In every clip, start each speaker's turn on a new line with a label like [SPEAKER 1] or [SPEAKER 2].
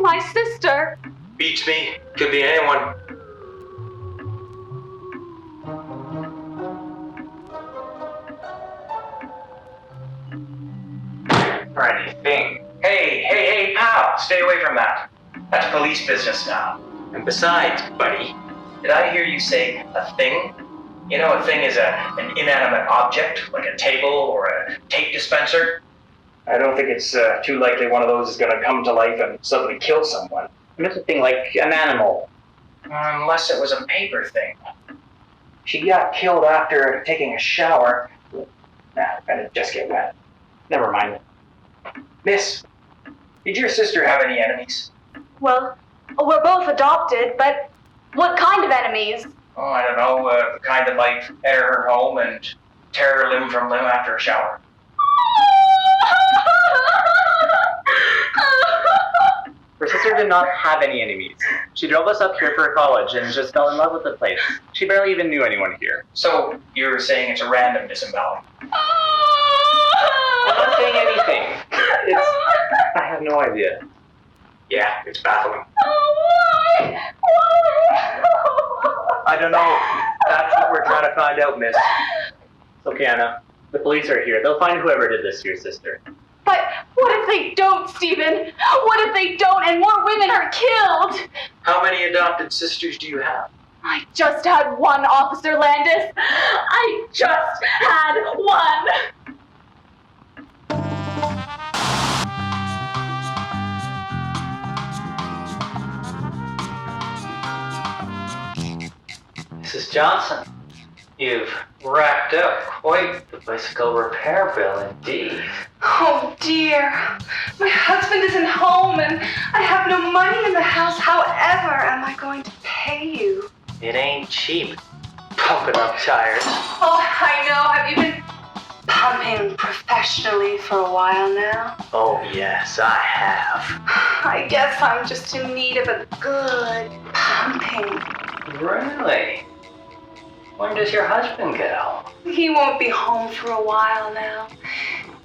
[SPEAKER 1] my sister.
[SPEAKER 2] Beats me. Could be anyone.
[SPEAKER 3] Or anything. Hey, pal, stay away from that. That's police business now.
[SPEAKER 2] And besides, buddy,
[SPEAKER 3] Did I hear you say a thing? You know, a thing is an inanimate object, like a table or a tape dispenser. I don't think it's too likely one of those is going to come to life and suddenly kill someone. I meant a thing like an animal. Unless it was a paper thing. She got killed after taking a shower. Nah, better just get wet. Never mind. Miss, did your sister have any enemies?
[SPEAKER 1] Well, we're both adopted, but what kind of enemies?
[SPEAKER 3] Oh, I don't know, the kind that might enter her home and tear her limb from limb after a shower.
[SPEAKER 4] Her sister did not have any enemies. She drove us up here for college and just fell in love with the place. She barely even knew anyone here.
[SPEAKER 3] So, you're saying it's a random disembowel?
[SPEAKER 4] I'm not saying anything. I have no idea.
[SPEAKER 3] Yeah, it's baffling.
[SPEAKER 2] I don't know. That's what we're trying to find out, miss.
[SPEAKER 4] It's okay, Anna. The police are here. They'll find whoever did this to your sister.
[SPEAKER 1] But what if they don't, Stephen? What if they don't and more women are killed?
[SPEAKER 2] How many adopted sisters do you have?
[SPEAKER 1] I just had one, Officer Landis. I just had one.
[SPEAKER 5] Mrs. Johnson, you've racked up quite the bicycle repair bill indeed.
[SPEAKER 6] Oh dear, my husband isn't home and I have no money in the house. However, am I going to pay you?
[SPEAKER 5] It ain't cheap, pumping up tires.
[SPEAKER 6] Oh, I know. Have you been pumping professionally for a while now?
[SPEAKER 5] Oh yes, I have.
[SPEAKER 6] I guess I'm just in need of a good pumping.
[SPEAKER 5] Really? When does your husband get home?
[SPEAKER 6] He won't be home for a while now.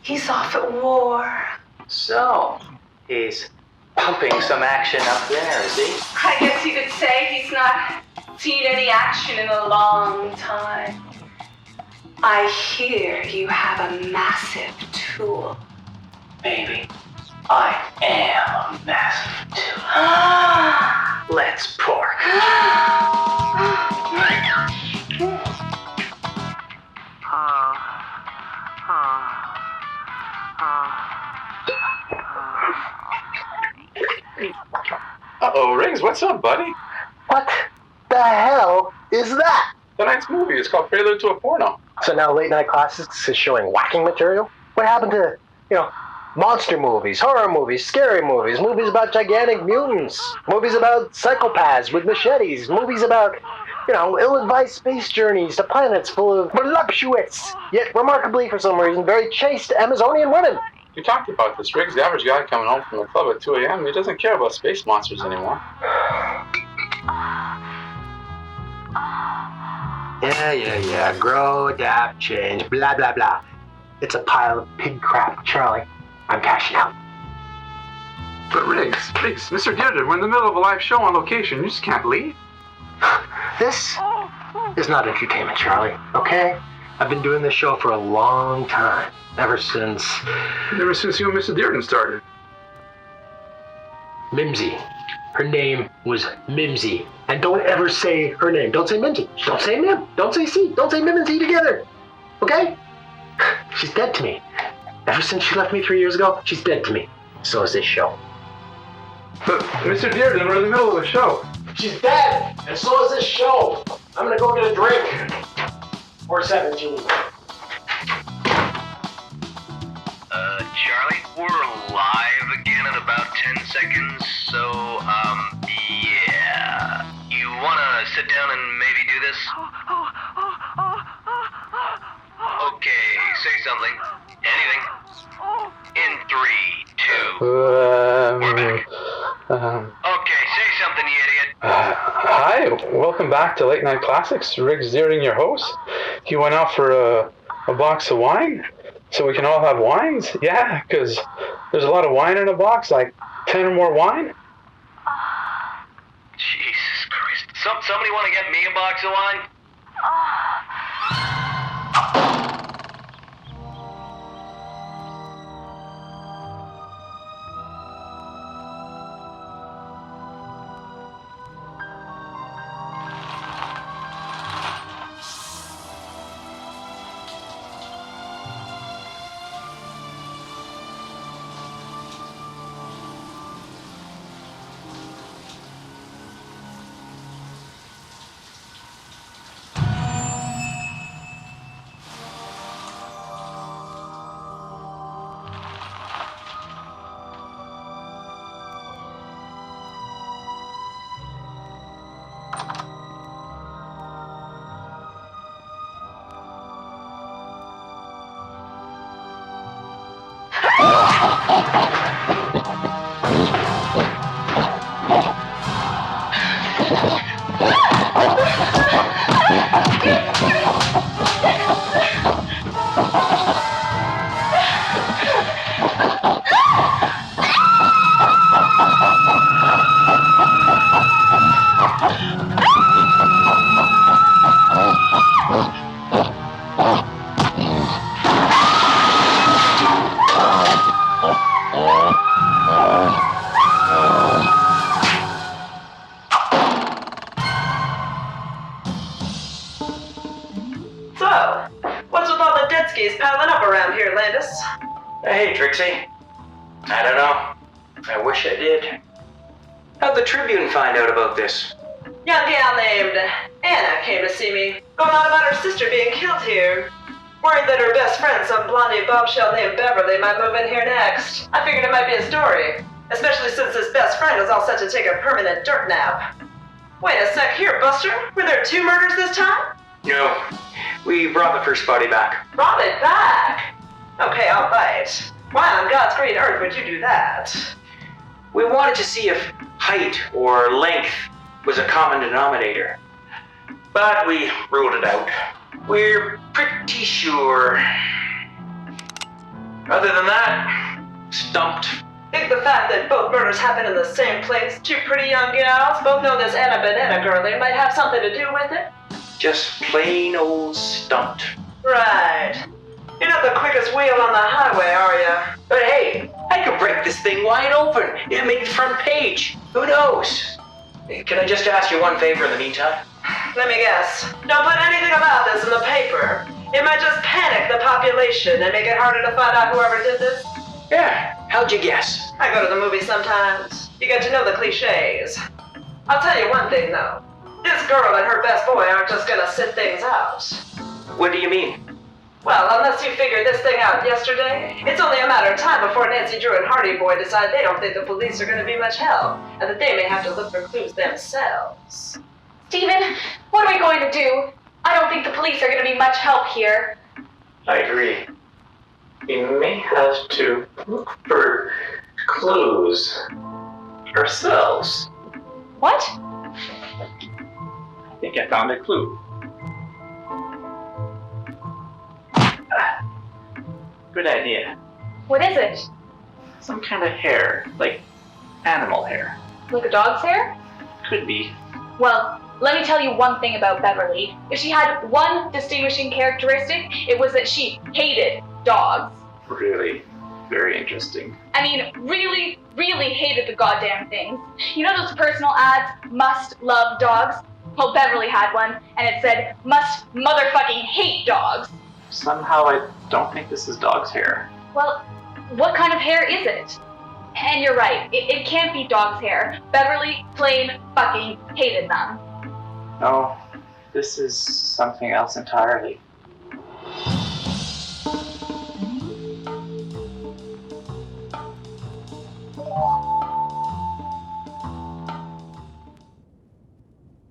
[SPEAKER 6] He's off at war.
[SPEAKER 5] So, he's pumping some action up there, is he?
[SPEAKER 6] I guess you could say he's not seen any action in a long time. I hear you have a massive tool.
[SPEAKER 5] Baby, I am a massive tool. Let's pork.
[SPEAKER 7] Uh-oh, Riggs, what's up, buddy?
[SPEAKER 8] What the hell is that?
[SPEAKER 7] Tonight's movie is called Prelude to a Porno.
[SPEAKER 8] So now Late Night Classics is showing whacking material? What happened to, monster movies, horror movies, scary movies, movies about gigantic mutants, movies about psychopaths with machetes, movies about, ill-advised space journeys to planets full of voluptuous, yet remarkably for some reason, very chaste Amazonian women?
[SPEAKER 7] We talked about this, Riggs. The average guy coming home from the club at 2 a.m., he doesn't care about space monsters anymore.
[SPEAKER 8] Yeah. Grow, adapt, change, blah, blah, blah. It's a pile of pig crap, Charlie. I'm cashing out.
[SPEAKER 7] But Riggs, Mr. Deirdre, we're in the middle of a live show on location. You just can't leave.
[SPEAKER 8] This is not entertainment, Charlie, okay? I've been doing this show for a long time. Ever since
[SPEAKER 7] you and Mr. Dearden started.
[SPEAKER 8] Mimsy. Her name was Mimsy. And don't ever say her name. Don't say Mimsy. Don't say Mim. Don't say C. Don't say Mim and C together. Okay? She's dead to me. Ever since she left me 3 years ago, she's dead to me. So is this show.
[SPEAKER 7] But, Mr. Dearden, we're in the middle of a show.
[SPEAKER 8] She's dead, and so is this show. I'm gonna go get a drink. Or 17.
[SPEAKER 9] Charlie, we're live again in about 10 seconds, so, yeah. You wanna sit down and maybe do this? Okay, say something. Anything. In 3, 2, we're back. Okay, say something, you idiot.
[SPEAKER 7] Hi, welcome back to Late Night Classics. Riggs Dearden, your host. You went out for a box of wine? So we can all have wines? Yeah, because there's a lot of wine in a box, like 10 or more wine.
[SPEAKER 9] somebody want to get me a box of wine?
[SPEAKER 10] So, what's with all the dead skis piling up around here, Landis?
[SPEAKER 3] Hey, Trixie. I don't know. I wish I did. How'd the Tribune find out about this?
[SPEAKER 10] Young gal named Anna came to see me, going on about her sister being killed here. Worried that her best friend, some blondie bombshell named Beverly, might move in here next. I figured it might be a story, especially since this best friend is all set to take a permanent dirt nap. Wait a sec here, Buster. Were there 2 murders this time?
[SPEAKER 3] No. We brought the first body back.
[SPEAKER 10] Brought it back? Okay, all right. Why on God's green earth would you do that?
[SPEAKER 3] We wanted to see if height or length was a common denominator. But we ruled it out. We're pretty sure. Other than that, stumped.
[SPEAKER 10] Think the fact that both murders happened in the same place, 2 pretty young gals, both know this Anna Banana girlie, might have something to do with it?
[SPEAKER 3] Just plain old stumped.
[SPEAKER 10] Right. You're not the quickest wheel on the highway, are you?
[SPEAKER 3] But hey, I could break this thing wide open. It'd make the front page. Who knows? Can I just ask you one favor in the meantime?
[SPEAKER 10] Let me guess. Don't put anything about this in the paper. It might just panic the population and make it harder to find out whoever did this.
[SPEAKER 3] Yeah, how'd you guess?
[SPEAKER 10] I go to the movies sometimes. You get to know the cliches. I'll tell you one thing, though. This girl and her best boy aren't just gonna sit things out.
[SPEAKER 3] What do you mean?
[SPEAKER 10] Well, unless you figured this thing out yesterday, it's only a matter of time before Nancy Drew and Hardy Boy decide they don't think the police are gonna be much help, and that they may have to look for clues themselves.
[SPEAKER 1] Steven, what are we going to do? I don't think the police are going to be much help here.
[SPEAKER 5] I agree. We may have to look for clues ourselves.
[SPEAKER 1] What?
[SPEAKER 4] I think I found a clue. Good idea.
[SPEAKER 1] What is it?
[SPEAKER 4] Some kind of hair, like animal hair.
[SPEAKER 1] Like a dog's hair?
[SPEAKER 4] Could be.
[SPEAKER 1] Well, let me tell you one thing about Beverly. If she had one distinguishing characteristic, it was that she hated dogs.
[SPEAKER 4] Really, very interesting.
[SPEAKER 1] I mean, really, really hated the goddamn things. You know those personal ads, must love dogs? Well, Beverly had one, and it said, must motherfucking hate dogs.
[SPEAKER 4] Somehow I don't think this is dog's hair.
[SPEAKER 1] Well, what kind of hair is it? And you're right, it can't be dog's hair. Beverly plain fucking hated them.
[SPEAKER 4] No, this is something else entirely.